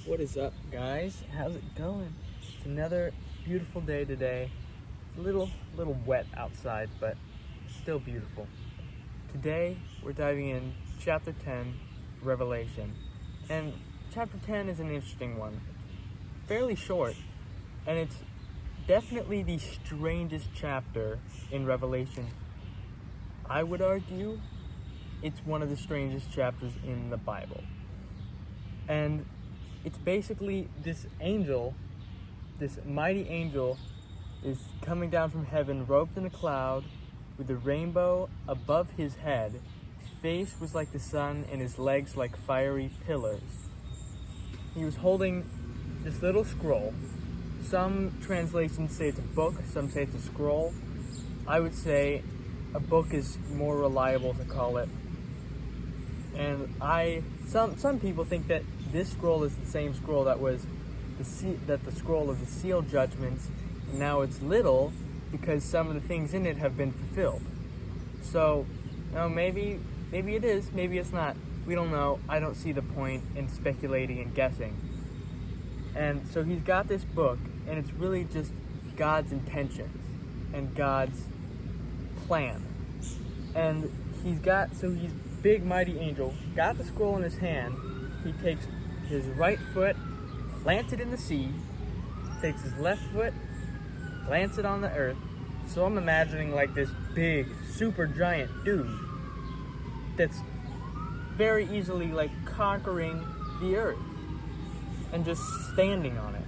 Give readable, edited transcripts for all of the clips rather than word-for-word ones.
What is up, guys? How's it going? It's another beautiful day today. It's a little wet outside, but still beautiful. Today, we're diving in chapter 10, Revelation. And chapter 10 is an interesting one. Fairly short, and it's definitely the strangest chapter in Revelation. I would argue it's one of the strangest chapters in the Bible. And it's basically this angel, this mighty angel, is coming down from heaven, robed in a cloud, with a rainbow above his head. His face was like the sun, and his legs like fiery pillars. He was holding this little scroll. Some translations say it's a book, some say it's a scroll. I would say a book is more reliable to call it. And some people think that this scroll is the same scroll that was the scroll of the seal judgments. And now it's little because some of the things in it have been fulfilled. So, maybe it is, maybe it's not. We don't know. I don't see the point in speculating and guessing. And so he's got this book, and it's really just God's intentions and God's plan. And he's big, mighty angel, got the scroll in his hand. He takes his right foot, plants it in the sea, takes his left foot, plants it on the earth. So I'm imagining like this big, super giant dude that's very easily like conquering the earth and just standing on it.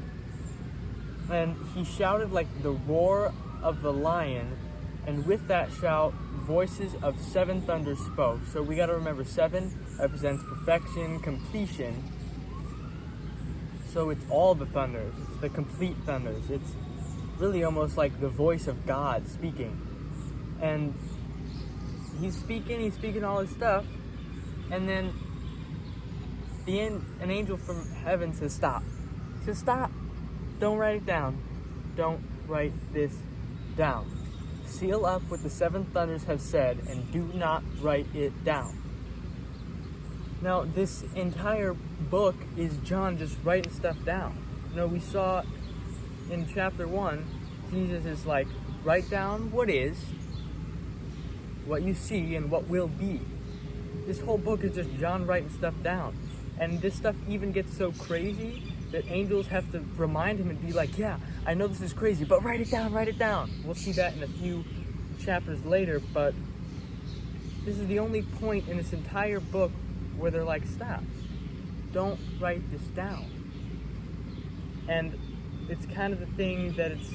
And he shouted like the roar of the lion, and with that shout, voices of seven thunders spoke. So we got to remember, 7 represents perfection, completion. So it's all the thunders. It's the complete thunders. It's really almost like the voice of God speaking. And he's speaking all his stuff. And then an angel from heaven says, stop. He says, stop. Don't write it down. Don't write this down. Seal up what the 7 thunders have said, and do not write it down. Now, this entire book is John just writing stuff down. We saw in chapter 1, Jesus is like, write down what is, what you see, and what will be. This whole book is just John writing stuff down. And this stuff even gets so crazy that angels have to remind him and be like, yeah, I know this is crazy, but write it down, write it down. We'll see that in a few chapters later, but this is the only point in this entire book where they're like, stop, don't write this down. And it's kind of the thing that it's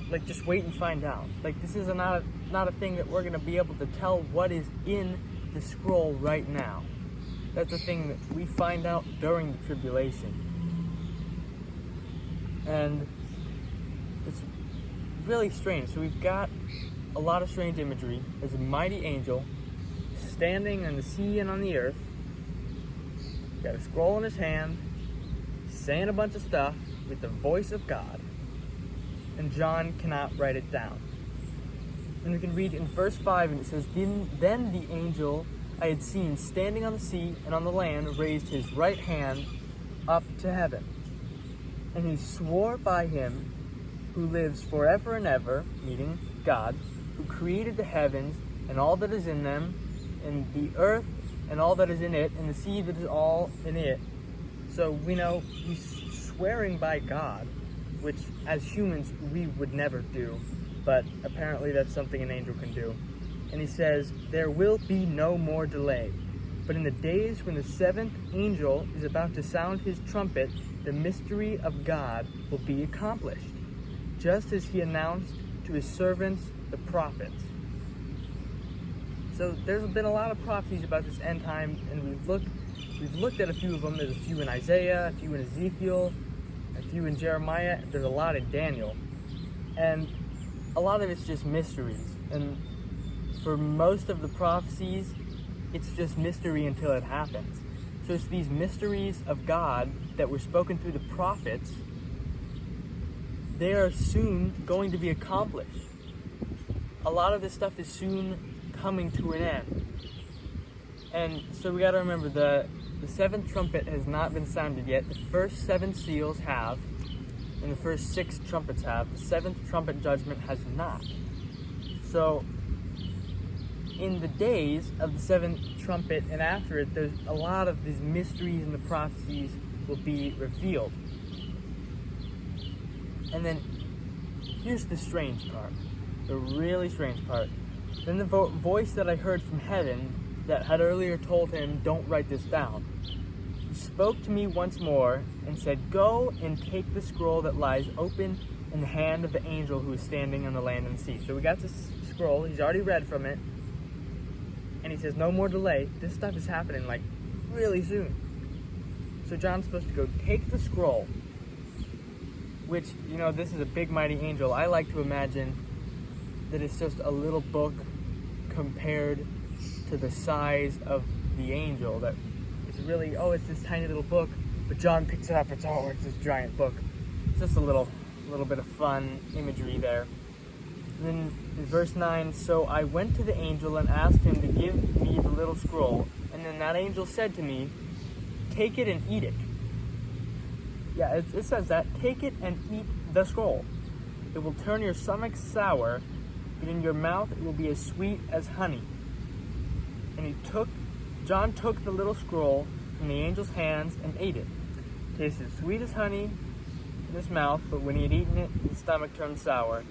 like, just wait and find out. Like, this is not a thing that we're going to be able to tell what is in the scroll right now. That's the thing that we find out during the tribulation. And it's really strange. So we've got a lot of strange imagery. There's a mighty angel standing on the sea and on the earth. He's got a scroll in his hand, saying a bunch of stuff with the voice of God. And John cannot write it down. And we can read in verse 5, and it says, Then the angel I had seen standing on the sea and on the land raised his right hand up to heaven. And he swore by him who lives forever and ever, meaning God, who created the heavens and all that is in them, and the earth and all that is in it, and the sea that is all in it. So we know he's swearing by God, which as humans we would never do, but apparently that's something an angel can do. And he says, there will be no more delay. But in the days when the 7th angel is about to sound his trumpet, the mystery of God will be accomplished, just as he announced to his servants, the prophets. So there's been a lot of prophecies about this end time, and we've looked at a few of them. There's a few in Isaiah, a few in Ezekiel, a few in Jeremiah. There's a lot in Daniel. And a lot of it's just mysteries. And for most of the prophecies, it's just mystery until it happens. So it's these mysteries of God that were spoken through the prophets. They are soon going to be accomplished. A lot of this stuff is soon coming to an end. And so we got to remember that the seventh trumpet has not been sounded yet. The first 7 seals have, and the first 6 trumpets have. The 7th trumpet judgment has not. So, in the days of the 7th trumpet and after it, there's a lot of these mysteries and the prophecies will be revealed. And then, here's the strange part, the really strange part. Then the voice that I heard from heaven that had earlier told him, don't write this down, he spoke to me once more and said, go and take the scroll that lies open in the hand of the angel who is standing on the land and the sea. So we got this scroll, he's already read from it, and he says, no more delay, this stuff is happening like really soon. So John's supposed to go take the scroll, which, you know, this is a big mighty angel. I like to imagine that it's just a little book compared to the size of the angel. That it's really, oh, it's this tiny little book, but John picks it up, it's this giant book. It's just a little bit of fun imagery there. And then in verse 9, so I went to the angel and asked him to give me the little scroll, and then that angel said to me, take it and eat it. Yeah, it says that, take it and eat the scroll. It will turn your stomach sour, but in your mouth it will be as sweet as honey. And John took the little scroll from the angel's hands and ate it. It tasted sweet as honey in his mouth, but when he had eaten it, his stomach turned sour.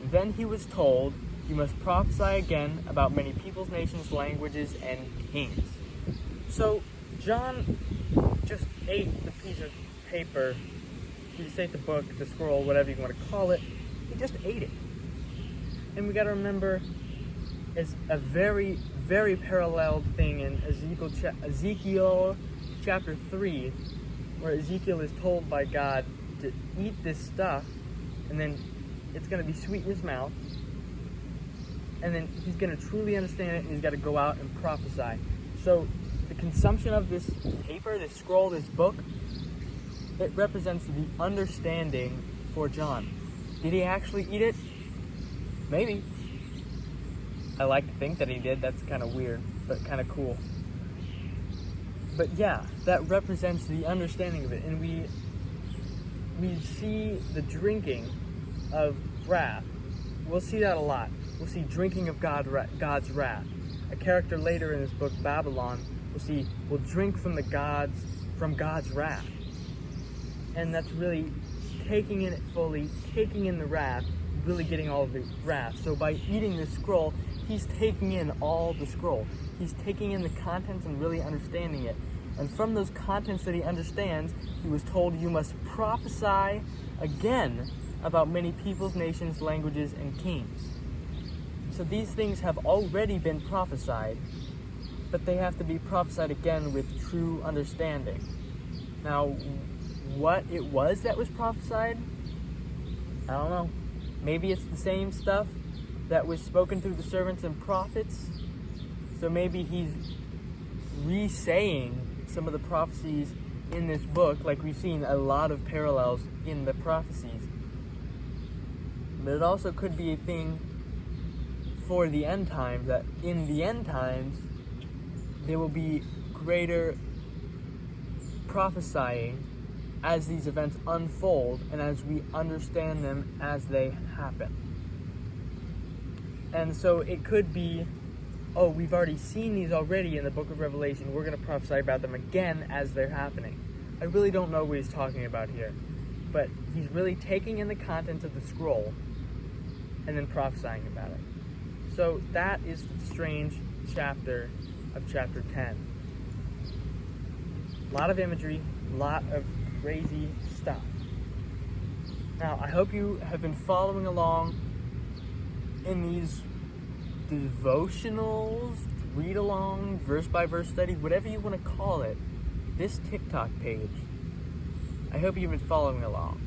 And then he was told, you must prophesy again about many peoples, nations, languages, and kings. So John just ate the piece of paper, he just ate the book, the scroll, whatever you want to call it. He just ate it. And we got to remember, it's a very, very paralleled thing in Ezekiel chapter 3, where Ezekiel is told by God to eat this stuff, and then it's going to be sweet in his mouth, and then he's going to truly understand it, and he's got to go out and prophesy. So the consumption of this paper, this scroll, this book, it represents the understanding for John. Did he actually eat it? Maybe. I like to think that he did. That's kind of weird, but kind of cool. But yeah, that represents the understanding of it. And we see the drinking of wrath. We'll see that a lot. We'll see drinking of God's wrath. A character later in this book, Babylon, will drink from God's wrath. And that's really taking in it fully, taking in the wrath, really getting all of the wrath. So by eating this scroll, he's taking in all the scroll. He's taking in the contents and really understanding it. And from those contents that he understands, he was told, you must prophesy again about many peoples, nations, languages, and kings. So these things have already been prophesied, but they have to be prophesied again with true understanding. Now, what it was that was prophesied, I don't know. Maybe it's the same stuff that was spoken through the servants and prophets. So maybe he's re-saying some of the prophecies in this book, like we've seen a lot of parallels in the prophecies. But it also could be a thing for the end times, that in the end times there will be greater prophesying as these events unfold and as we understand them as they happen. And so it could be, oh, we've already seen these already in the book of Revelation, we're going to prophesy about them again as they're happening. I really don't know what he's talking about here, but he's really taking in the contents of the scroll and then prophesying about it. So that is the strange chapter of chapter 10. A lot of imagery, a lot of crazy stuff. Now, I hope you have been following along in these devotionals, read-along, verse-by-verse study, whatever you want to call it, this TikTok page. I hope you've been following along.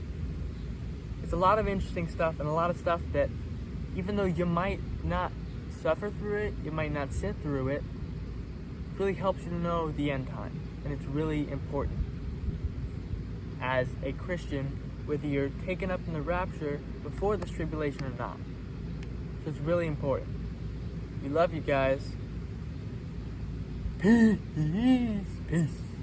It's a lot of interesting stuff and a lot of stuff that, even though you might not suffer through it, you might not sit through it, really helps you to know the end time. And it's really important as a Christian, whether you're taken up in the rapture before this tribulation or not. So it's really important. We love you guys. Peace. Peace.